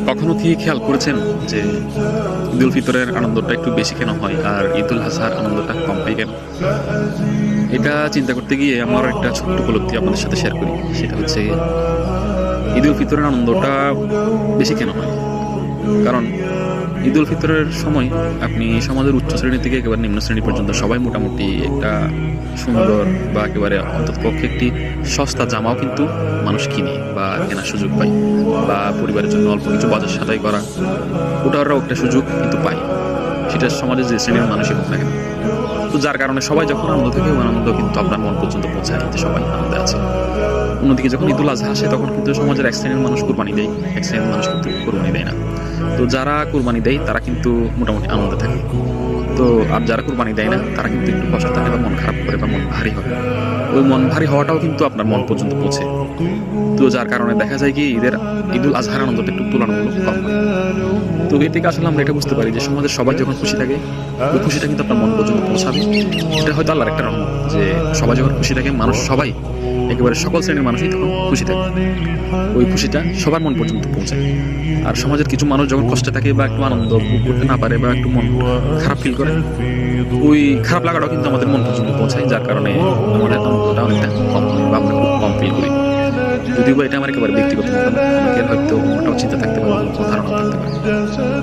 কখনো কি খেয়াল করেছেন যে ঈদ উল ফিতরের আনন্দটা একটু বেশি কেন হয় আর ঈদ উল আজহার আনন্দটা কম হয় কেন? এটা চিন্তা করতে গিয়ে আমার একটা ছোট্ট উপলব্ধি আপনাদের সাথে শেয়ার করি। সেটা হচ্ছে ঈদ উল ফিতরের আনন্দটা বেশি কেন হয়। কারণ ঈদ উল ফিতরের সময় আপনি সমাজের উচ্চ শ্রেণী থেকে একেবারে নিম্ন শ্রেণী পর্যন্ত সবাই মোটামুটি একটা সুন্দর বা একেবারে অন্ততপক্ষে একটি সস্তা জামাও কিন্তু মানুষ কিনে বা কেনার সুযোগ পায়, বা পরিবারের জন্য অল্প কিছু বাজার সদাই করা, ওটারও একটা সুযোগ কিন্তু পায়, সেটা সমাজের যে শ্রেণীর মানুষই হোক না কেন। তো যার কারণে সবাই যখন আনন্দ থাকে, ওই আনন্দ কিন্তু আপনার মন পর্যন্ত পৌঁছায় যে সবাই আনন্দে আছে। অন্যদিকে যখন ঈদ উল আজহা আসে তখন কিন্তু সমাজের এক শ্রেণীর মানুষ কুরবানি দেয়, এক শ্রেণীর মানুষ কিন্তু কুরবানি দেয় না। তো যারা কুরবানি দেয় তারা কিন্তু মোটামুটি আনন্দে থাকে। তো আর যারা কুরবানি দেয় না তারা কিন্তু একটু কষ্ট থাকে বা মন খারাপ করে বা মন ভারী হয়। ওই মন ভারী হওয়াটাও কিন্তু আপনার মন পর্যন্ত পৌঁছে। তো যার কারণে দেখা যায় কি ঈদ উল আজহার আনন্দটা একটু তুলনামূলক কম হয়। তো এর থেকে আসলে আমরা এটা বুঝতে পারি যে সমাজের সবাই যখন খুশি থাকে, ওই খুশিটা কিন্তু আপনার মন পর্যন্ত পৌঁছাবে। এটা হয়তো আল্লাহর একটা রহমত যে সবাই যখন খুশি থাকে, মানুষ সবাই একেবারে সকল শ্রেণীর মানুষই তখন খুশি থাকে, ওই খুশিটা সবার মন পর্যন্ত পৌঁছায়। আর সমাজের কিছু মানুষ যখন কষ্টে থাকে বা একটু আনন্দ উপভোগ করতে না পারে বা একটু মন খারাপ ফিল করে, ওই খারাপ লাগাটাও কিন্তু আমাদের মন পর্যন্ত পৌঁছায়, যার কারণে আমাদের আনন্দটা অনেকটা কম হয় বা আমরা খুব কম ফিল করি। যদিও এটা আমার একেবারে ব্যক্তিগত মতামত, অনেকের হয়তো অন্যটাও চিন্তা থাকতে পারে, ধারণা থাকতে পারে।